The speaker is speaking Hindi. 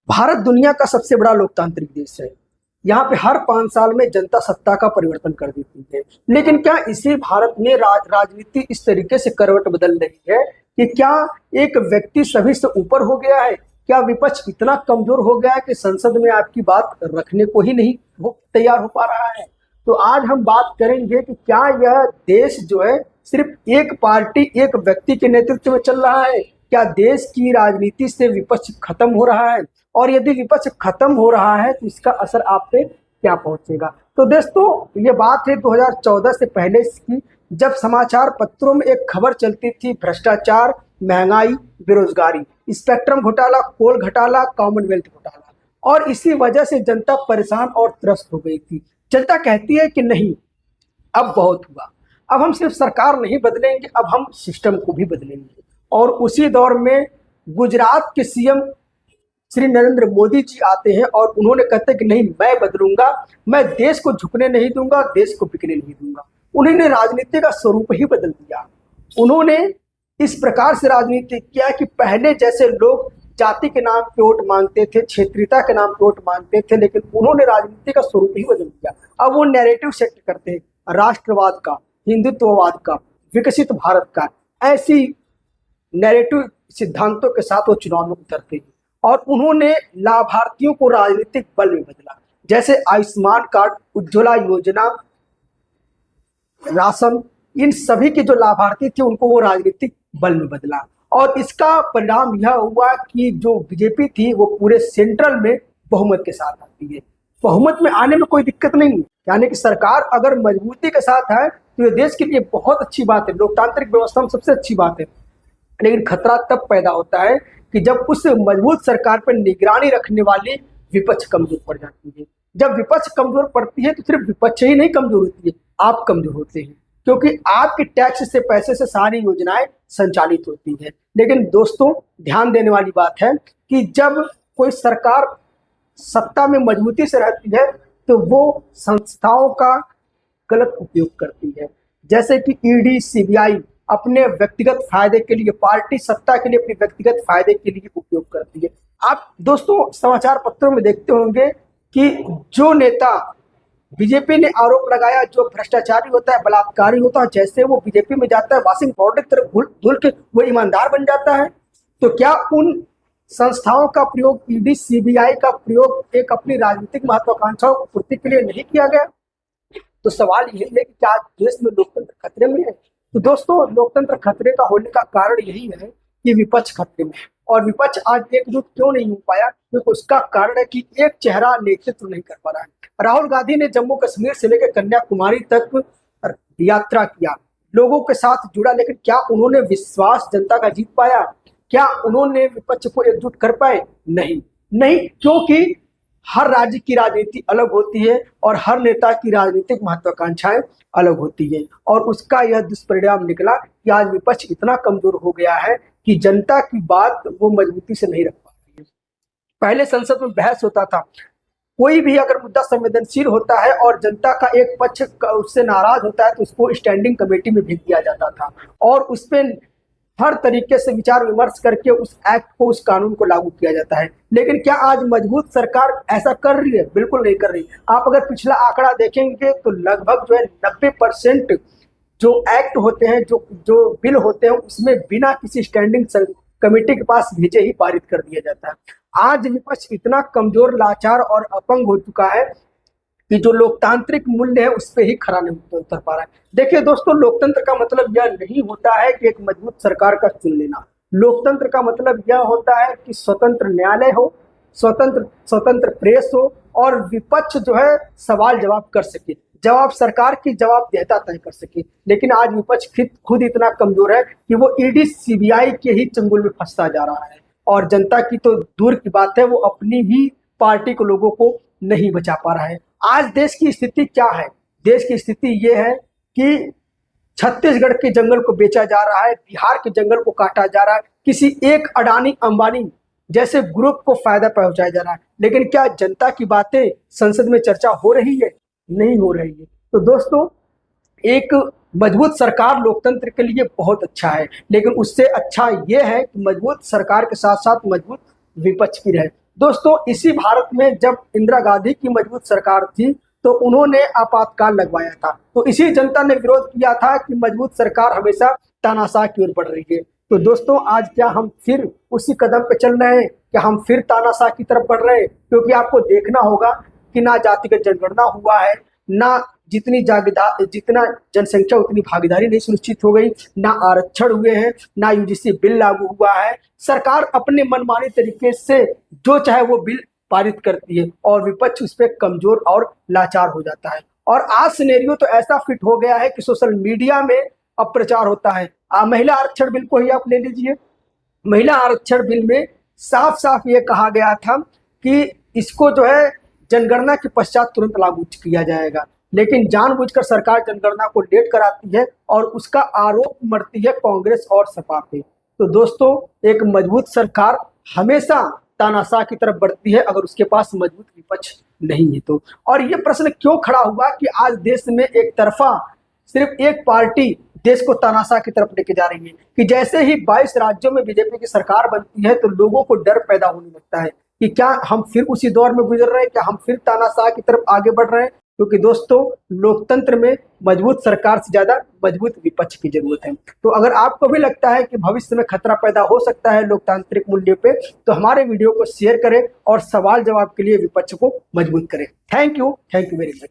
भारत दुनिया का सबसे बड़ा लोकतांत्रिक देश है। यहाँ पे हर 5 साल में जनता सत्ता का परिवर्तन कर देती है। लेकिन क्या इसी भारत में राजनीति इस तरीके से करवट बदल रही है कि क्या एक व्यक्ति सभी से ऊपर हो गया है? क्या विपक्ष इतना कमजोर हो गया है कि संसद में आपकी बात रखने को ही नहीं तैयार हो पा रहा है? तो आज हम बात करेंगे कि क्या यह देश जो है सिर्फ एक पार्टी, एक व्यक्ति के नेतृत्व में चल रहा है? क्या देश की राजनीति से विपक्ष खत्म हो रहा है? और यदि विपक्ष खत्म हो रहा है तो इसका असर आप पे क्या पहुंचेगा? तो दोस्तों, ये बात है 2014 से पहले की, जब समाचार पत्रों में एक खबर चलती थी, भ्रष्टाचार, महंगाई, बेरोजगारी, स्पेक्ट्रम घोटाला, कोल घोटाला, कॉमनवेल्थ घोटाला, और इसी वजह से जनता परेशान और त्रस्त हो गई थी। जनता कहती है कि नहीं, अब बहुत हुआ, अब हम सिर्फ सरकार नहीं बदलेंगे, अब हम सिस्टम को भी बदलेंगे। और उसी दौर में गुजरात के सीएम श्री नरेंद्र मोदी जी आते हैं और उन्होंने कहते हैं कि नहीं, मैं बदलूंगा, मैं देश को झुकने नहीं दूंगा, देश को बिकने नहीं दूंगा। उन्होंने राजनीति का स्वरूप ही बदल दिया। उन्होंने इस प्रकार से राजनीति किया कि पहले जैसे लोग जाति के नाम पे वोट मांगते थे, क्षेत्रीयता के नाम पे वोट मांगते थे, लेकिन उन्होंने राजनीति का स्वरूप ही बदल दिया। अब वो नैरेटिव सेट करते हैं राष्ट्रवाद का, हिंदुत्ववाद का, विकसित भारत का, ऐसी नैरेटिव सिद्धांतों के साथ वो चुनाव में उतरते हैं। और उन्होंने लाभार्थियों को राजनीतिक बल में बदला, जैसे आयुष्मान कार्ड, उज्ज्वला योजना, राशन, इन सभी के जो लाभार्थी थे उनको वो राजनीतिक बल में बदला। और इसका परिणाम यह हुआ कि जो बीजेपी थी वो पूरे सेंट्रल में बहुमत के साथ आती है। बहुमत में आने में कोई दिक्कत नहीं है, यानी कि सरकार अगर मजबूती के साथ है तो ये देश के लिए बहुत अच्छी बात है, लोकतांत्रिक व्यवस्था में सबसे अच्छी बात है। लेकिन खतरा तब पैदा होता है कि जब उस मजबूत सरकार पर निगरानी रखने वाली विपक्ष कमजोर पड़ जाती है। जब विपक्ष कमजोर पड़ती है तो सिर्फ विपक्ष ही नहीं कमजोर होती है, आप कमजोर होते हैं, क्योंकि आपके टैक्स से, पैसे से सारी योजनाएं संचालित होती हैं। लेकिन दोस्तों, ध्यान देने वाली बात है कि जब कोई सरकार सत्ता में मजबूती से रहती है तो वो संस्थाओं का गलत उपयोग करती है, जैसे कि ईडी, सीबीआई अपने व्यक्तिगत फायदे के लिए, पार्टी सत्ता के लिए अपने व्यक्तिगत फायदे के लिए उपयोग करती है। आप दोस्तों समाचार पत्रों में देखते होंगे कि जो नेता बीजेपी ने आरोप लगाया, जो भ्रष्टाचारी होता है, बलात्कारी होता है, जैसे वो बीजेपी में जाता है वाशिंग पाउडर की तरह धुल के वो ईमानदार बन जाता है। तो क्या उन संस्थाओं का प्रयोग, ईडी, सीबीआई का प्रयोग एक अपनी राजनीतिक महत्वाकांक्षाओं की पूर्ति के लिए नहीं किया गया? तो सवाल यही है कि क्या देश में लोकतंत्र खतरे में है? तो दोस्तों, लोकतंत्र खतरे का होने का कारण यही है कि विपक्ष खतरे में है। और विपक्ष आज एकजुट क्यों नहीं हो पाया? क्योंकि उसका कारण है कि एक चेहरा नेतृत्व नहीं कर पा रहा है। राहुल गांधी ने जम्मू कश्मीर से लेकर कन्याकुमारी तक यात्रा किया, लोगों के साथ जुड़ा, लेकिन क्या उन्होंने विश्वास जनता का जीत पाया? क्या उन्होंने विपक्ष को एकजुट कर पाए? नहीं, क्योंकि हर राज्य की राजनीति अलग होती है और हर नेता की राजनीतिक महत्वाकांक्षाएं अलग होती है। और उसका यह दुष्परिणाम निकला कि आज विपक्ष इतना कमजोर हो गया है कि जनता की बात वो मजबूती से नहीं रख पा रही है। पहले संसद में बहस होता था, कोई भी अगर मुद्दा संवेदनशील होता है और जनता का एक पक्ष उससे नाराज होता है तो उसको स्टैंडिंग कमेटी में भेज दिया जाता था और उस पर हर तरीके से विचार विमर्श करके उस एक्ट को, उस कानून को लागू किया जाता है। लेकिन क्या आज मजबूत सरकार ऐसा कर रही है? बिल्कुल नहीं कर रही। आप अगर पिछला आंकड़ा देखेंगे तो लगभग जो है 90% जो एक्ट होते हैं, जो बिल होते हैं, उसमें बिना किसी स्टैंडिंग कमेटी के पास भेजे ही पारित कर दिया जाता है। आज विपक्ष इतना कमजोर, लाचार और अपंग हो चुका है कि जो लोकतांत्रिक मूल्य है उस पर ही खरा नहीं उतर पा रहा है। देखिए दोस्तों, लोकतंत्र का मतलब यह नहीं होता है कि एक मजबूत सरकार का चुन लेना। लोकतंत्र का मतलब यह होता है कि स्वतंत्र न्यायालय हो, स्वतंत्र प्रेस हो और विपक्ष जो है सवाल जवाब कर सके, जवाब सरकार की जवाबदेहिता तय कर सके। लेकिन आज विपक्ष खुद इतना कमजोर है कि वो ईडी, सीबीआई के ही चंगुल में फंसता जा रहा है और जनता की तो दूर की बात है, वो अपनी ही पार्टी के लोगों को नहीं बचा पा रहा है। आज देश की स्थिति क्या है? देश की स्थिति ये है कि छत्तीसगढ़ के जंगल को बेचा जा रहा है, बिहार के जंगल को काटा जा रहा है, किसी एक अडानी अंबानी जैसे ग्रुप को फायदा पहुंचाया जा रहा है। लेकिन क्या जनता की बातें संसद में चर्चा हो रही है? नहीं हो रही है। तो दोस्तों, एक मजबूत सरकार लोकतंत्र के लिए बहुत अच्छा है, लेकिन उससे अच्छा यह है कि मजबूत सरकार के साथ साथ मजबूत विपक्ष भी रहे। दोस्तों इसी भारत में जब इंदिरा गांधी की मजबूत सरकार थी तो उन्होंने आपातकाल लगवाया था। तो इसी जनता ने विरोध किया था कि मजबूत सरकार हमेशा तानाशाह की ओर बढ़ रही है। तो दोस्तों आज क्या हम फिर उसी कदम पे चल रहे हैं, क्या हम फिर तानाशाह की तरफ बढ़ रहे हैं? क्योंकि आपको देखना होगा कि ना जातिगत जनगणना हुआ है, ना जितना जनसंख्या उतनी भागीदारी नहीं सुनिश्चित हो गई, ना आरक्षण हुए हैं, ना यूजीसी बिल लागू हुआ है। सरकार अपने मनमानी तरीके से जो चाहे वो बिल पारित करती है और विपक्ष उस पर कमजोर और लाचार हो जाता है। और आज सिनेरियो तो ऐसा फिट हो गया है कि सोशल मीडिया में अब प्रचार होता है। महिला आरक्षण बिल को ही आप ले लीजिए। महिला आरक्षण बिल में साफ साफ ये कहा गया था कि इसको जो है जनगणना के पश्चात तुरंत लागू किया जाएगा, लेकिन जानबूझकर सरकार जनगणना को लेट कराती है और उसका आरोप मढ़ती है कांग्रेस और सपा पे। तो दोस्तों एक मजबूत सरकार हमेशा तानाशाह की तरफ बढ़ती है अगर उसके पास मजबूत विपक्ष नहीं है तो। और ये प्रश्न क्यों खड़ा हुआ कि आज देश में एक तरफा सिर्फ एक पार्टी देश को तानाशाह की तरफ लेके जा रही है कि जैसे ही 22 राज्यों में बीजेपी की सरकार बनती है तो लोगों को डर पैदा होने लगता है कि क्या हम फिर उसी दौर में गुजर रहे हैं, क्या हम फिर तानाशाह की तरफ आगे बढ़ रहे हैं। क्योंकि दोस्तों लोकतंत्र में मजबूत सरकार से ज्यादा मजबूत विपक्ष की जरूरत है। तो अगर आपको भी लगता है कि भविष्य में खतरा पैदा हो सकता है लोकतांत्रिक मूल्य पे, तो हमारे वीडियो को शेयर करें और सवाल जवाब के लिए विपक्ष को मजबूत करें। Thank you very much.